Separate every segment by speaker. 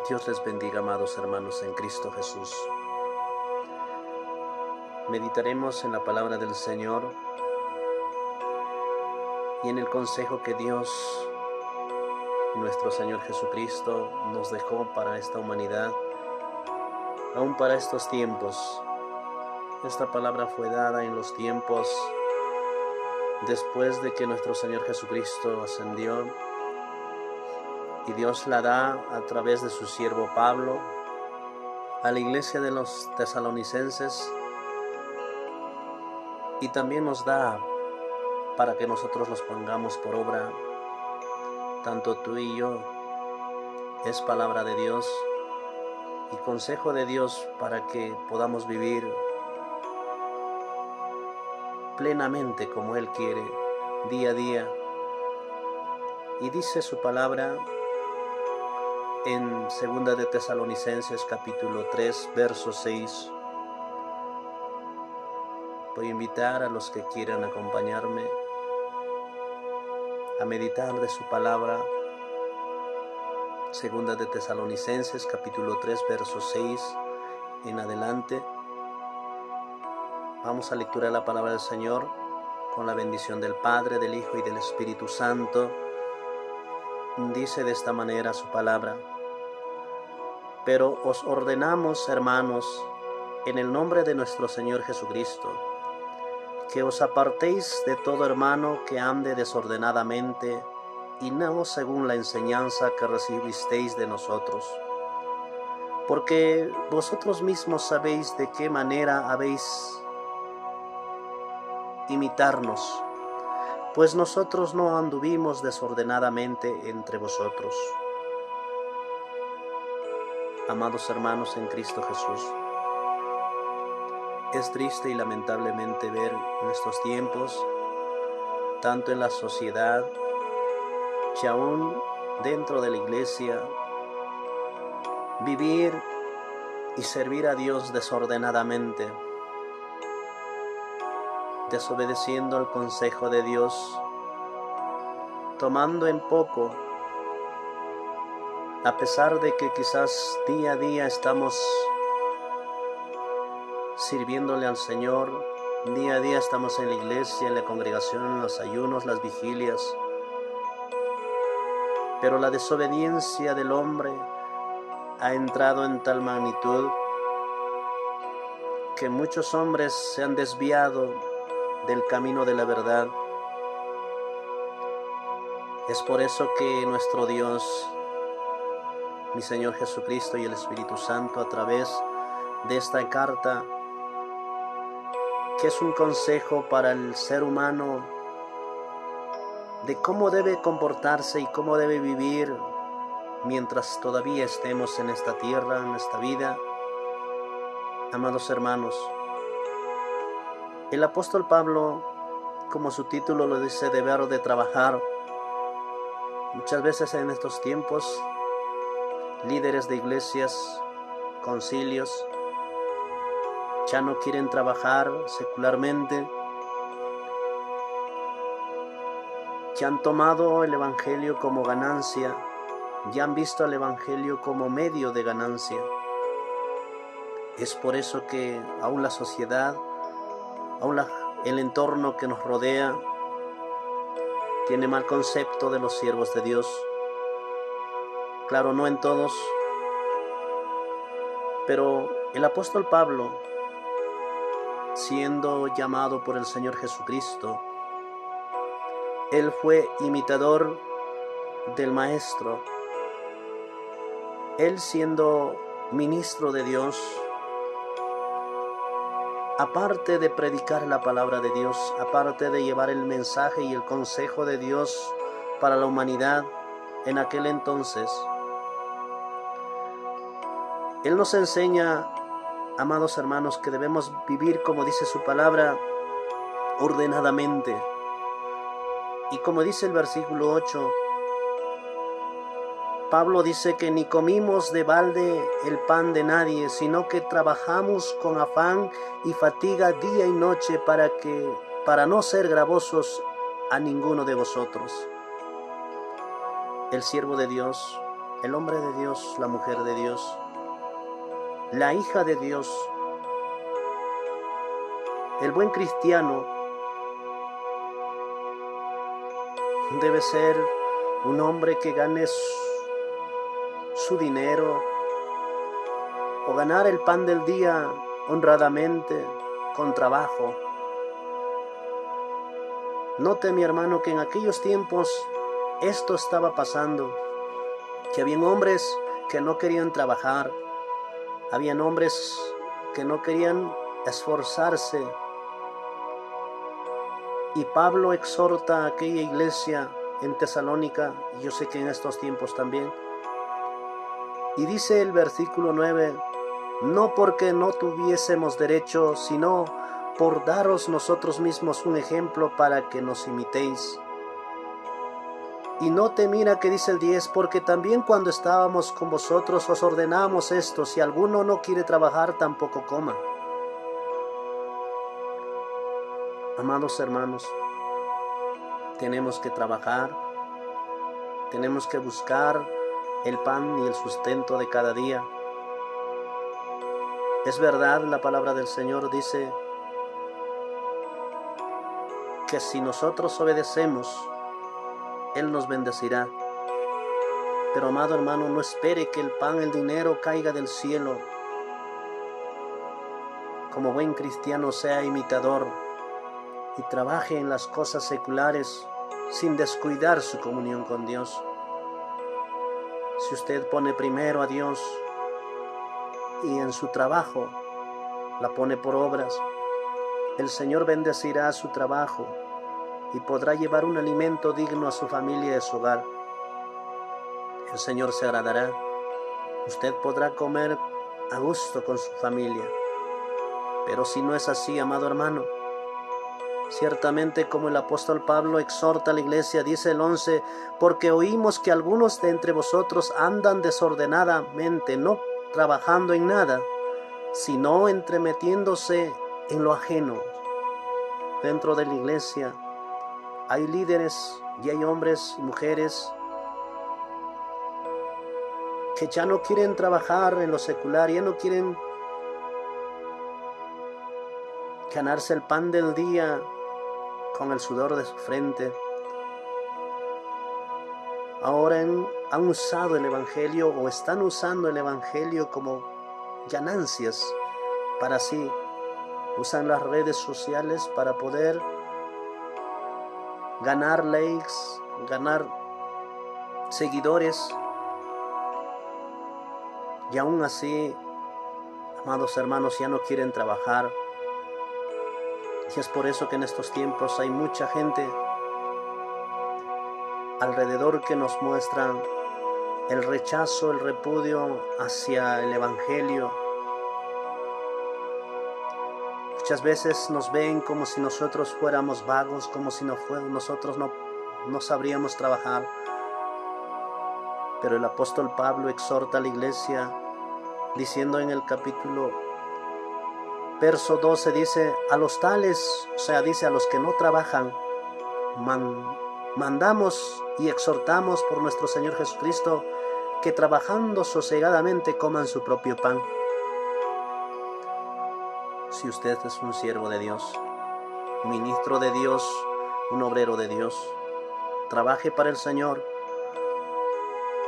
Speaker 1: Dios les bendiga, amados hermanos en Cristo Jesús. Meditaremos en la palabra del Señor y en el consejo que Dios, nuestro Señor Jesucristo, nos dejó para esta humanidad, aún para estos tiempos. Esta palabra fue dada en los tiempos después de que nuestro Señor Jesucristo ascendió, y Dios la da a través de su siervo Pablo a la iglesia de los tesalonicenses, y también nos da para que nosotros los pongamos por obra. Tanto tú y yo es palabra de Dios y consejo de Dios para que podamos vivir plenamente como Él quiere, día a día. Y dice su palabra en 2 de Tesalonicenses capítulo 3, verso 6. Voy a invitar a los que quieran acompañarme a meditar de su palabra. 2 de Tesalonicenses capítulo 3, verso 6 en adelante. Vamos a lectura la palabra del Señor con la bendición del Padre, del Hijo y del Espíritu Santo. Dice de esta manera su palabra: Pero os ordenamos, hermanos, en el nombre de nuestro Señor Jesucristo, que os apartéis de todo hermano que ande desordenadamente y no según la enseñanza que recibisteis de nosotros. Porque vosotros mismos sabéis de qué manera habéis imitarnos, pues nosotros no anduvimos desordenadamente entre vosotros. Amados hermanos en Cristo Jesús, es triste y lamentablemente ver en estos tiempos, tanto en la sociedad y aún dentro de la iglesia, vivir y servir a Dios desordenadamente, desobedeciendo el consejo de Dios, tomando en poco, a pesar de que quizás día a día estamos sirviéndole al Señor, día a día estamos en la iglesia, en la congregación, en los ayunos, las vigilias, pero la desobediencia del hombre ha entrado en tal magnitud que muchos hombres se han desviado del camino de la verdad. Es por eso que nuestro Dios, mi Señor Jesucristo y el Espíritu Santo, a través de esta carta, que es un consejo para el ser humano de cómo debe comportarse y cómo debe vivir mientras todavía estemos en esta tierra, en esta vida. Amados hermanos, el apóstol Pablo, como su título lo dice, deber de trabajar. Muchas veces en estos tiempos, líderes de iglesias, concilios, ya no quieren trabajar secularmente, que han tomado el evangelio como ganancia, ya han visto al evangelio como medio de ganancia. Es por eso que aún la sociedad, aún el entorno que nos rodea, tiene mal concepto de los siervos de Dios. Claro, no en todos, pero el apóstol Pablo, siendo llamado por el Señor Jesucristo, él fue imitador del Maestro. Él, siendo ministro de Dios, aparte de predicar la palabra de Dios, aparte de llevar el mensaje y el consejo de Dios para la humanidad en aquel entonces, Él nos enseña, amados hermanos, que debemos vivir, como dice su palabra, ordenadamente. Y como dice el versículo 8, Pablo dice que ni comimos de balde el pan de nadie, sino que trabajamos con afán y fatiga día y noche para no ser gravosos a ninguno de vosotros. El siervo de Dios, el hombre de Dios, la mujer de Dios, la hija de Dios, el buen cristiano debe ser un hombre que gane su dinero o ganar el pan del día honradamente, con trabajo. Note, mi hermano, que en aquellos tiempos esto estaba pasando, que habían hombres que no querían trabajar, habían hombres que no querían esforzarse. Y Pablo exhorta a aquella iglesia en Tesalónica, y yo sé que en estos tiempos también, y dice el versículo 9, no porque no tuviésemos derecho, sino por daros nosotros mismos un ejemplo para que nos imitéis. Y no te mira que dice el 10, porque también cuando estábamos con vosotros os ordenamos esto, si alguno no quiere trabajar, tampoco coma. Amados hermanos, tenemos que trabajar, tenemos que buscar el pan y el sustento de cada día. Es verdad, la palabra del Señor dice que si nosotros obedecemos, Él nos bendecirá. Pero amado hermano, no espere que el pan, el dinero caiga del cielo. Como buen cristiano, sea imitador y trabaje en las cosas seculares sin descuidar su comunión con Dios. Si usted pone primero a Dios y en su trabajo la pone por obras, el Señor bendecirá su trabajo y podrá llevar un alimento digno a su familia y a su hogar. El Señor se agradará. Usted podrá comer a gusto con su familia. Pero si no es así, amado hermano, ciertamente como el apóstol Pablo exhorta a la iglesia, dice el 11, porque oímos que algunos de entre vosotros andan desordenadamente, no trabajando en nada, sino entremetiéndose en lo ajeno. Dentro de la iglesia hay líderes y hay hombres y mujeres que ya no quieren trabajar en lo secular, ya no quieren ganarse el pan del día con el sudor de su frente. Ahora han usado el Evangelio o están usando el Evangelio como ganancias para sí. Usan las redes sociales para poder ganar likes, ganar seguidores. Y aún así, amados hermanos, ya no quieren trabajar. Y es por eso que en estos tiempos hay mucha gente alrededor que nos muestran el rechazo, el repudio hacia el Evangelio. Muchas veces nos ven como si nosotros fuéramos vagos, como si nosotros no sabríamos trabajar. Pero el apóstol Pablo exhorta a la iglesia diciendo en el capítulo verso 12, dice, a los tales, o sea, dice a los que no trabajan, mandamos y exhortamos por nuestro Señor Jesucristo que trabajando sosegadamente coman su propio pan. Si usted es un siervo de Dios, un ministro de Dios, un obrero de Dios, trabaje para el Señor,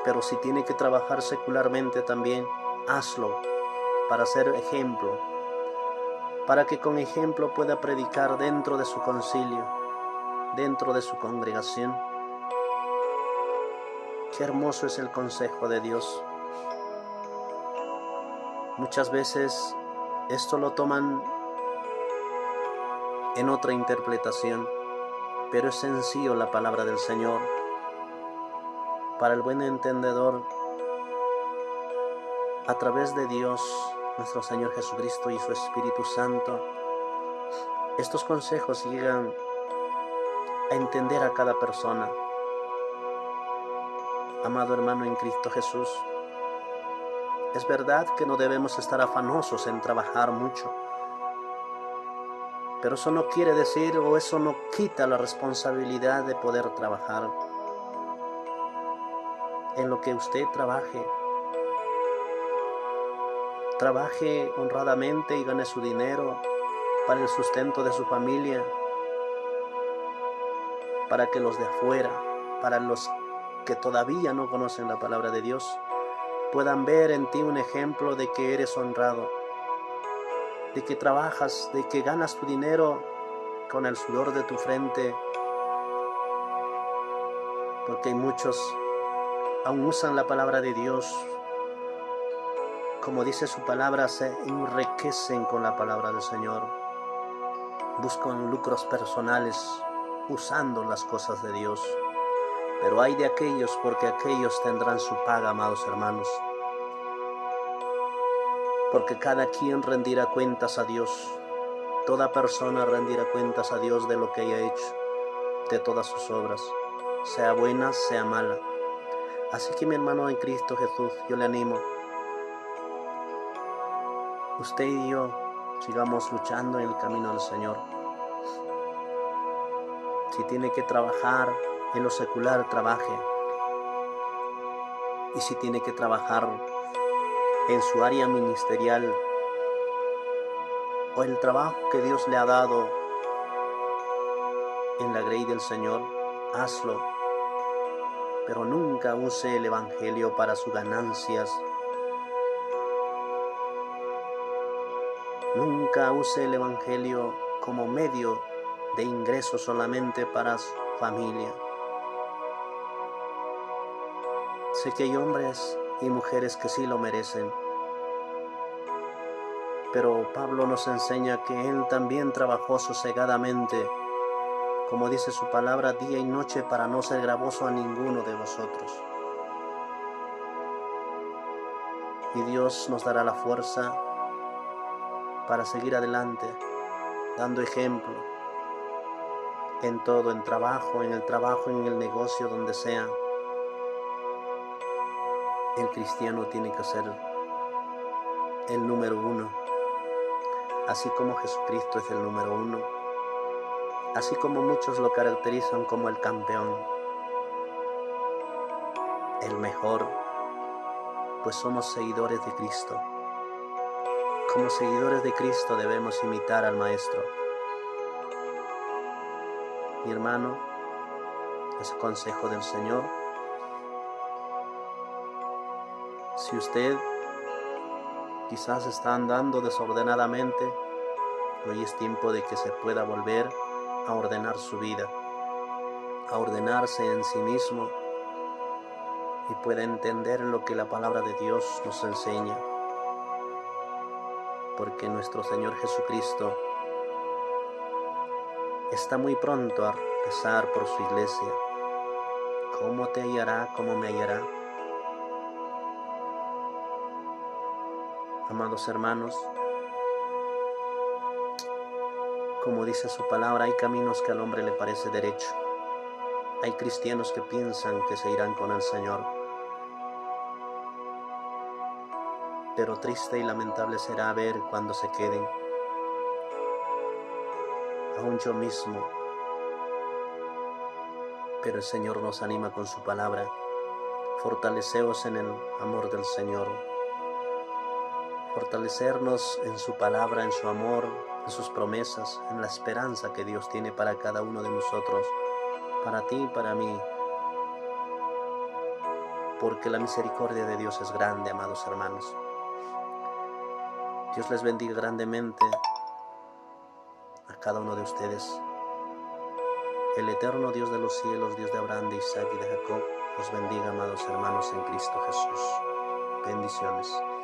Speaker 1: pero si tiene que trabajar secularmente también, hazlo para ser ejemplo, para que con ejemplo pueda predicar dentro de su concilio, dentro de su congregación. Qué hermoso es el consejo de Dios. Muchas veces esto lo toman en otra interpretación, pero es sencillo la palabra del Señor. Para el buen entendedor, a través de Dios, nuestro Señor Jesucristo y su Espíritu Santo, estos consejos llegan a entender a cada persona. Amado hermano en Cristo Jesús, es verdad que no debemos estar afanosos en trabajar mucho, pero eso no quiere decir o eso no quita la responsabilidad de poder trabajar. en lo que usted trabaje honradamente y gane su dinero para el sustento de su familia, para que los de afuera, para los que todavía no conocen la palabra de Dios, puedan ver en ti un ejemplo de que eres honrado, de que trabajas, de que ganas tu dinero con el sudor de tu frente, porque hay muchos aún usan la palabra de Dios, como dice su palabra, se enriquecen con la palabra del Señor, buscan lucros personales usando las cosas de Dios. Pero hay de aquellos, porque aquellos tendrán su paga, amados hermanos. Porque cada quien rendirá cuentas a Dios. Toda persona rendirá cuentas a Dios de lo que haya hecho, de todas sus obras, sea buena, sea mala. Así que mi hermano en Cristo Jesús, yo le animo. Usted y yo sigamos luchando en el camino del Señor. Si tiene que trabajar en lo secular, trabaje. Y si tiene que trabajar en su área ministerial o el trabajo que Dios le ha dado en la grey del Señor, hazlo. Pero nunca use el Evangelio para sus ganancias. Nunca use el Evangelio como medio de ingreso solamente para su familia. Sé que hay hombres y mujeres que sí lo merecen, pero Pablo nos enseña que él también trabajó sosegadamente, como dice su palabra, día y noche para no ser gravoso a ninguno de vosotros. Y Dios nos dará la fuerza para seguir adelante, dando ejemplo en todo, en trabajo, en el negocio, donde sea. El cristiano tiene que ser el número uno, así como Jesucristo es el número uno, así como muchos lo caracterizan como el campeón, el mejor, pues somos seguidores de Cristo. Como seguidores de Cristo debemos imitar al Maestro. Mi hermano, ese consejo del Señor. Si usted quizás está andando desordenadamente, hoy es tiempo de que se pueda volver a ordenar su vida, a ordenarse en sí mismo y pueda entender lo que la palabra de Dios nos enseña. Porque nuestro Señor Jesucristo está muy pronto a rezar por su iglesia. ¿Cómo te hallará? ¿Cómo me hallará? Amados hermanos, como dice su palabra, hay caminos que al hombre le parece derecho. Hay cristianos que piensan que se irán con el Señor. Pero triste y lamentable será ver cuando se queden. Aún yo mismo. Pero el Señor nos anima con su palabra. Fortaleceos en el amor del Señor. Fortalecernos en su palabra, en su amor, en sus promesas, en la esperanza que Dios tiene para cada uno de nosotros, para ti y para mí. Porque la misericordia de Dios es grande, amados hermanos. Dios les bendiga grandemente a cada uno de ustedes. El eterno Dios de los cielos, Dios de Abraham, de Isaac y de Jacob, os bendiga, amados hermanos en Cristo Jesús. Bendiciones.